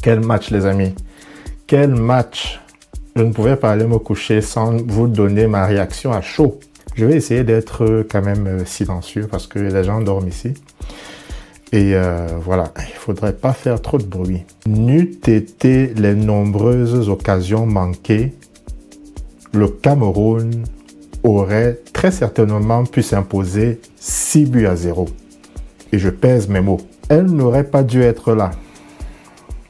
Quel match, les amis! Quel match! Je ne pouvais pas aller me coucher sans vous donner ma réaction à chaud. Je vais essayer d'être quand même silencieux parce que les gens dorment ici. Et voilà, il ne faudrait pas faire trop de bruit. N'eût été les nombreuses occasions manquées, le Cameroun aurait très certainement pu s'imposer 6-0. Et je pèse mes mots. Elle n'aurait pas dû être là.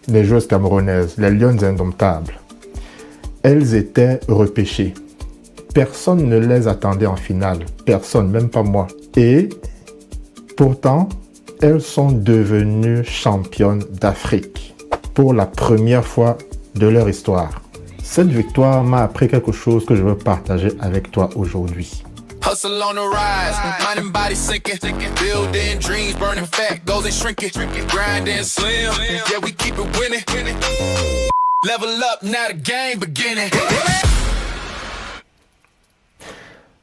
Les joueuses camerounaises, les Lionnes indomptables. Elles étaient repêchées. Personne ne les attendait en finale. Personne, même pas moi. Et pourtant, elles sont devenues championnes d'Afrique pour la première fois de leur histoire. Cette victoire m'a appris quelque chose que je veux partager avec toi aujourd'hui. Hustle on the rise, mind and body sinking, building dreams, burning fat, goals and shrinking, grinding slim, yeah we keep it winning, level up, now the game beginning.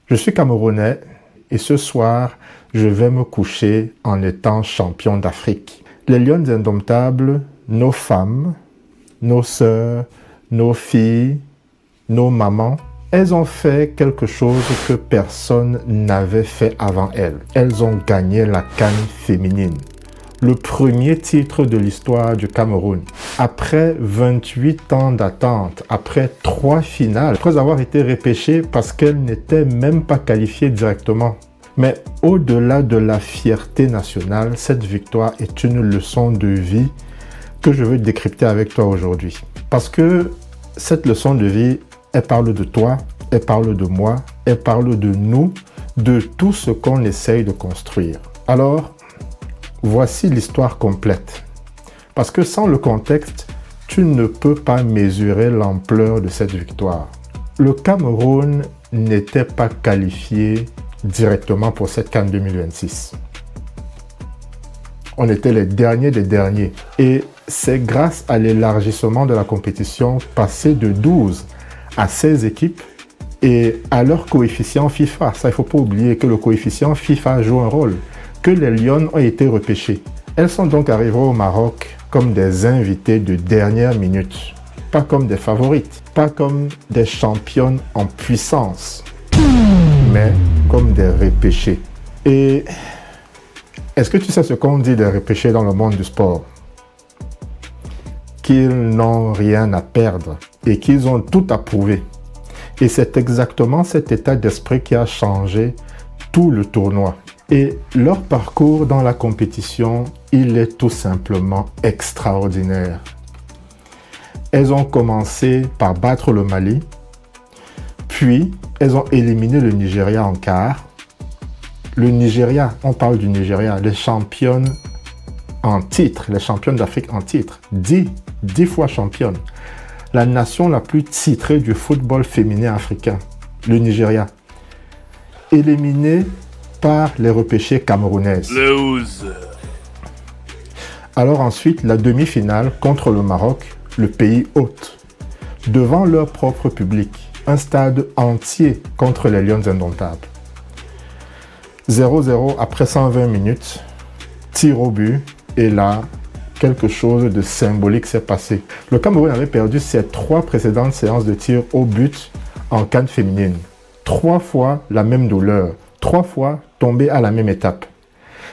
Je suis Camerounais et ce soir, je vais me coucher en étant champion d'Afrique. Les Lions indomptables, nos femmes, nos sœurs, nos filles, nos mamans, elles ont fait quelque chose que personne n'avait fait avant elles. Elles ont gagné la CAN féminine. Le premier titre de l'histoire du Cameroun. Après 28 ans d'attente, après 3 finales, après avoir été repêchées parce qu'elles n'étaient même pas qualifiées directement. Mais au-delà de la fierté nationale, cette victoire est une leçon de vie que je veux décrypter avec toi aujourd'hui. Parce que cette leçon de vie, elle parle de toi, elle parle de moi, elle parle de nous, de tout ce qu'on essaye de construire. Alors, voici l'histoire complète. Parce que sans le contexte, tu ne peux pas mesurer l'ampleur de cette victoire. Le Cameroun n'était pas qualifié directement pour cette CAN 2026. On était les derniers des derniers. Et c'est grâce à l'élargissement de la compétition passée de 12 à 16 équipes et à leur coefficient FIFA. Ça, il ne faut pas oublier que le coefficient FIFA joue un rôle. Que les Lions ont été repêchées. Elles sont donc arrivées au Maroc comme des invitées de dernière minute. Pas comme des favorites. Pas comme des championnes en puissance. Mais comme des repêchées. Et est-ce que tu sais ce qu'on dit des repêchés dans le monde du sport? Qu'ils n'ont rien à perdre et qu'ils ont tout à prouver. Et c'est exactement cet état d'esprit qui a changé tout le tournoi. Et leur parcours dans la compétition, il est tout simplement extraordinaire. Elles ont commencé par battre le Mali, puis elles ont éliminé le Nigeria en quart. Le Nigeria, on parle du Nigeria, les championnes en titre, les championnes d'Afrique en titre, 10 fois championnes. La nation la plus titrée du football féminin africain, le Nigeria, éliminé par les repêchées camerounaises. Alors ensuite, la demi-finale contre le Maroc, le pays hôte, devant leur propre public, un stade entier contre les Lions indomptables. 0-0 après 120 minutes, tir au but, et là, quelque chose de symbolique s'est passé. Le Cameroun avait perdu ses 3 précédentes séances de tir au but en CAN féminine. 3 fois la même douleur, 3 fois tombé à la même étape.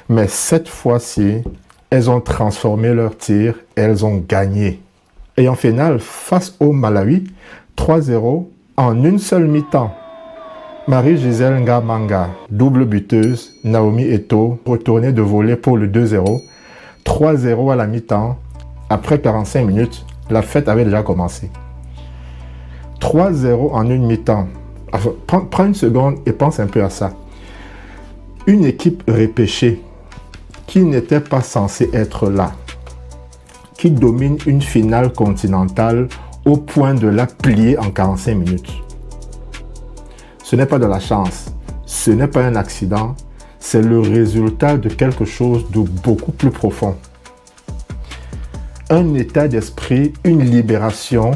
Mais cette fois-ci, elles ont transformé leur tir et elles ont gagné. Et en finale, face au Malawi, 3-0 en une seule mi-temps. Marie-Gisèle Ngamanga, double buteuse, Naomi Eto'o, retournée de volley pour le 2-0. 3-0 à la mi-temps. Après 45 minutes, la fête avait déjà commencé. 3-0 en une mi-temps. Enfin, prends une seconde et pense un peu à ça. Une équipe repêchée qui n'était pas censée être là, qui domine une finale continentale au point de la plier en 45 minutes. Ce n'est pas de la chance, ce n'est pas un accident, c'est le résultat de quelque chose de beaucoup plus profond. Un état d'esprit, une libération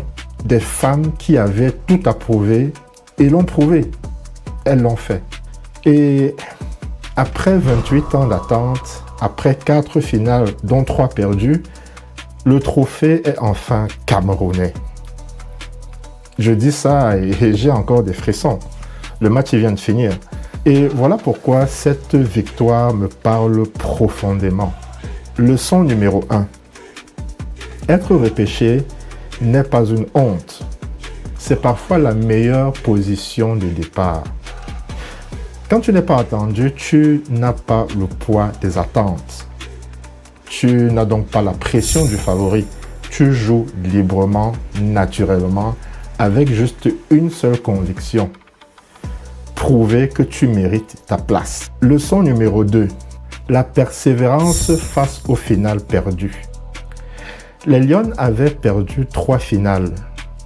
des femmes qui avaient tout à prouver et l'ont prouvé. Elles l'ont fait. Et après 28 ans d'attente, après 4 finales dont 3 perdues, Le trophée est enfin camerounais. Je dis ça et j'ai encore des frissons. Le match il vient de finir. Et voilà pourquoi cette victoire me parle profondément. Leçon numéro 1. Être repêché n'est pas une honte. C'est parfois la meilleure position de départ. Quand tu n'es pas attendu, tu n'as pas le poids des attentes. Tu n'as donc pas la pression du favori. Tu joues librement, naturellement, avec juste une seule conviction. Prouver que tu mérites ta place. Leçon numéro 2. La persévérance face au final perdu. Les Lions avaient perdu 3 finales,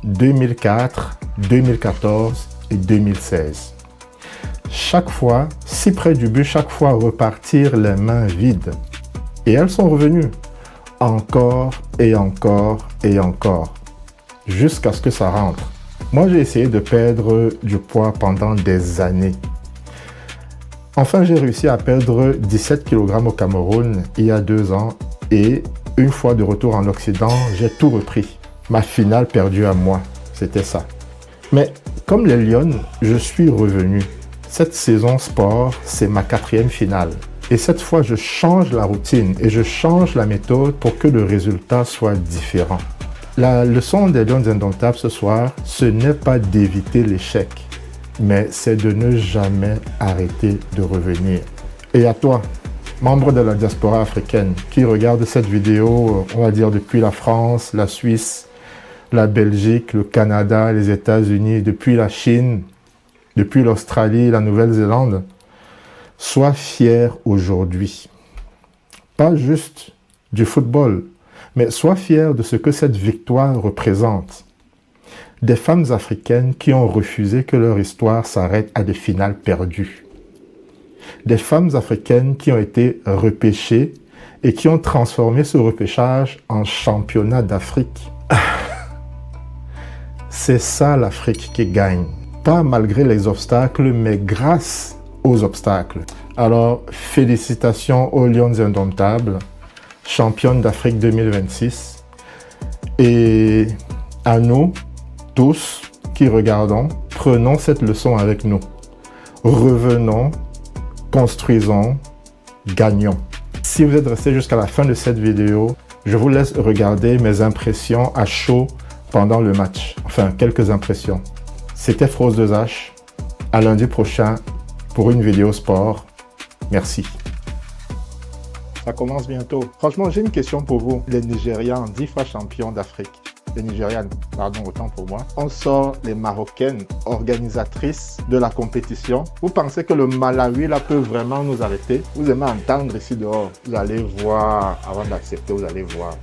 2004, 2014 et 2016. Chaque fois, si près du but, chaque fois repartir les mains vides. Et elles sont revenues, encore et encore et encore, jusqu'à ce que ça rentre. Moi, j'ai essayé de perdre du poids pendant des années. Enfin, j'ai réussi à perdre 17 kg au Cameroun il y a 2 ans et une fois de retour en Occident, j'ai tout repris. Ma finale perdue à moi, c'était ça. Mais comme les Lions, je suis revenu. Cette saison sport, c'est ma 4e finale. Et cette fois, je change la routine et je change la méthode pour que le résultat soit différent. La leçon des Lions indomptables ce soir, ce n'est pas d'éviter l'échec, mais c'est de ne jamais arrêter de revenir. Et à toi, membre de la diaspora africaine, qui regarde cette vidéo, on va dire depuis la France, la Suisse, la Belgique, le Canada, les États-Unis, depuis la Chine, depuis l'Australie, la Nouvelle-Zélande, sois fier aujourd'hui. Pas juste du football, mais sois fier de ce que cette victoire représente. Des femmes africaines qui ont refusé que leur histoire s'arrête à des finales perdues. Des femmes africaines qui ont été repêchées et qui ont transformé ce repêchage en championnat d'Afrique. C'est ça l'Afrique qui gagne. Pas malgré les obstacles, mais grâce aux obstacles. Alors, félicitations aux Lions indomptables, championnes d'Afrique 2026. Et à nous, tous qui regardons, prenons cette leçon avec nous. Revenons, construisons, gagnons. Si vous êtes resté jusqu'à la fin de cette vidéo, je vous laisse regarder mes impressions à chaud pendant le match. Enfin, quelques impressions. C'était Froze 2H. À lundi prochain pour une vidéo sport. Merci. Ça commence bientôt. Franchement, j'ai une question pour vous. Les Nigérians, 10 fois champions d'Afrique. Les Nigérianes, pardon, autant pour moi. On sort les Marocaines, organisatrices de la compétition. Vous pensez que le Malawi, là, peut vraiment nous arrêter? Vous aimez entendre ici dehors. Vous allez voir. Avant d'accepter, vous allez voir.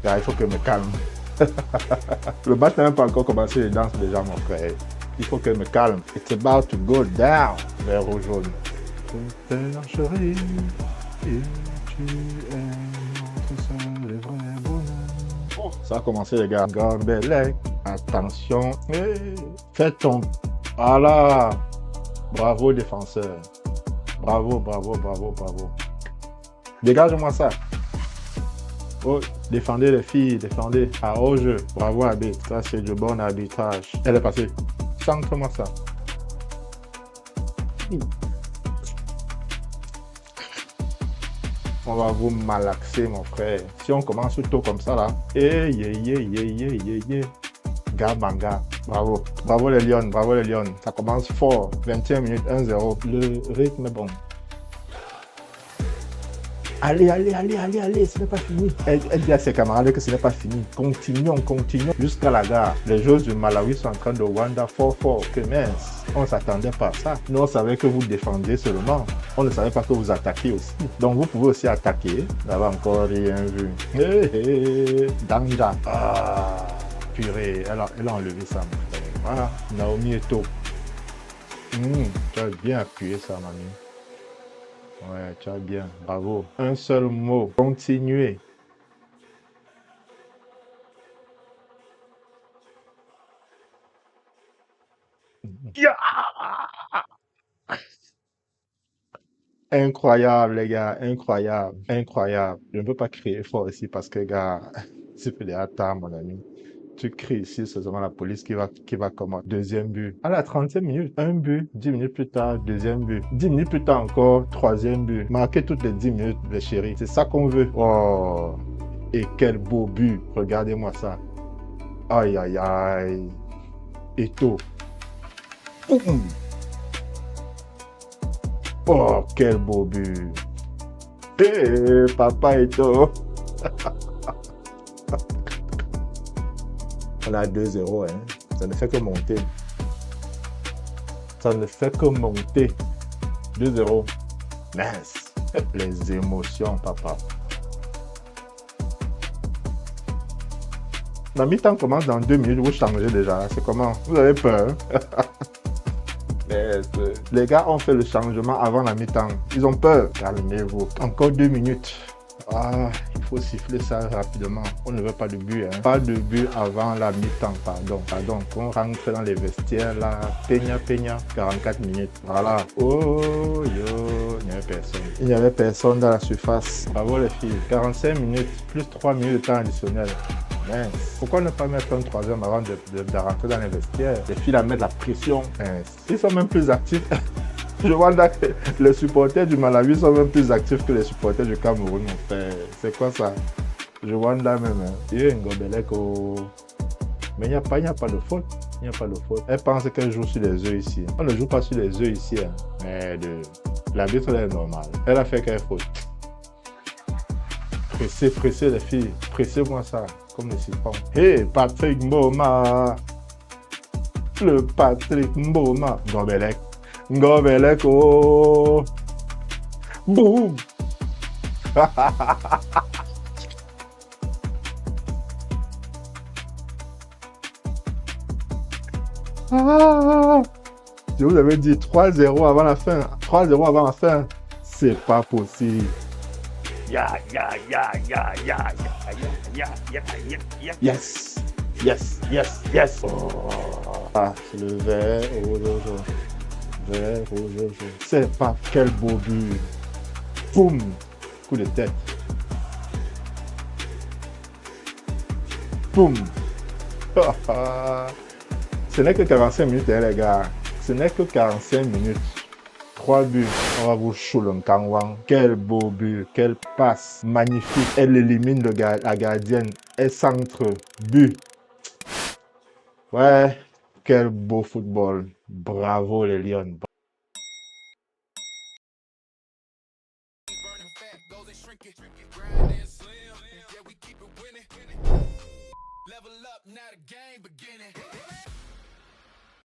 Là, il faut que je me calme. Le match n'a même pas encore commencé, je danse déjà, mon frère. Il faut que je me calme. It's about to go down. Vert ou jaune. Je te lâcherai et tu es notre seul et vrai bonheur. Oh, ça a commencé, les gars. Gambelec, attention. Hey, fais ton... Voilà. Bravo, défenseur. Bravo, bravo, bravo, bravo. Dégage-moi ça. Oh, défendez les filles, défendez. Ah, au jeu. Bravo, arbitre. Ça, c'est du bon arbitrage. Elle est passée. Centre-moi ça. On va vous malaxer, mon frère. Si on commence tôt comme ça, là. Gabanga. Bravo. Bravo les Lions, bravo les Lions. Ça commence fort. 21 minutes, 1-0. Le rythme est bon. Allez, allez, allez, allez, allez, ce n'est pas fini. Elle dit à ses camarades que ce n'est pas fini. Continuons, continuons jusqu'à la gare. Les joueurs du Malawi sont en train de Wanda fort, que mince. On ne s'attendait pas à ça. Nous, on savait que vous défendiez seulement. On ne savait pas que vous attaquiez aussi. Donc, vous pouvez aussi attaquer. Là-bas, encore rien vu. Danja. Ah, purée. Elle a enlevé ça, mon frère. Voilà. Naomi Eto'o. Tu as bien appuyé ça, mamie. Ouais, tu as bien. Bravo. Un seul mot. Continuez. Yeah! Incroyable, les gars, incroyable, incroyable. Je ne peux pas crier fort ici parce que, gars, c'est fait déjà tard, mon ami. Tu cries ici, c'est seulement la police qui va commander. Deuxième but. À la 30e minute, un but. 10 minutes plus tard, deuxième but. 10 minutes plus tard encore, troisième but. Marquer toutes les 10 minutes, les chéris. C'est ça qu'on veut. Oh, et quel beau but. Regardez-moi ça. Aïe, aïe, aïe. Eto'o. Boum. Oh, quel beau but. Hé, papa Eto'o. On a 2-0, hein. Ça ne fait que monter. Ça ne fait que monter. 2-0. Mince. Les émotions, papa. La mi-temps commence dans 2 minutes. Vous changez déjà. C'est comment? Vous avez peur? Les gars ont fait le changement avant la mi-temps. Ils ont peur. Calmez-vous. Encore 2 minutes. Ah, il faut siffler ça rapidement. On ne veut pas de but, hein. Pas de but avant la mi-temps, pardon. On rentre dans les vestiaires, là. Peña, 44 minutes. Voilà. Oh, yo, il n'y avait personne. Il n'y avait personne dans la surface. Bravo les filles. 45 minutes, plus 3 minutes de temps additionnel. Mince. Pourquoi ne pas mettre un troisième avant de rentrer dans les vestiaires? Les filles à mettre la pression. Mince. Ils sont même plus actifs. Je vois que les supporters du Malawi sont même plus actifs que les supporters du Cameroun, mon frère. C'est quoi ça? Je vois là même. Il y a une Ngobeleko. Mais il n'y a pas de faute. Il n'y a pas de faute. Elle pense qu'elle joue sur les œufs ici. On ne joue pas sur les œufs ici. Hein. Mais l'arbitre est normal. Elle a fait quelle faute? Pressez les filles. Pressez-moi ça. Comme les siphons. Hey, Patrick Mboma. Le Patrick Mboma. Ngobeleko. Boum. Je vous avais dit 3-0 avant la fin. 3-0 avant la fin. C'est pas possible. Yes. Oh. Ah, c'est le vert rouge. Vert rouge. C'est pas quel beau but. Boum. Coup de tête. Boum. Ce n'est que 45 minutes, hein, les gars. Ce n'est que 45 minutes. 3 buts. On va vous chouler Kangwang. Quel beau but. Quelle passe. Magnifique. Elle élimine la gardienne. Elle centre. But. Ouais. Quel beau football. Bravo les Lions. Level up, now the game beginning.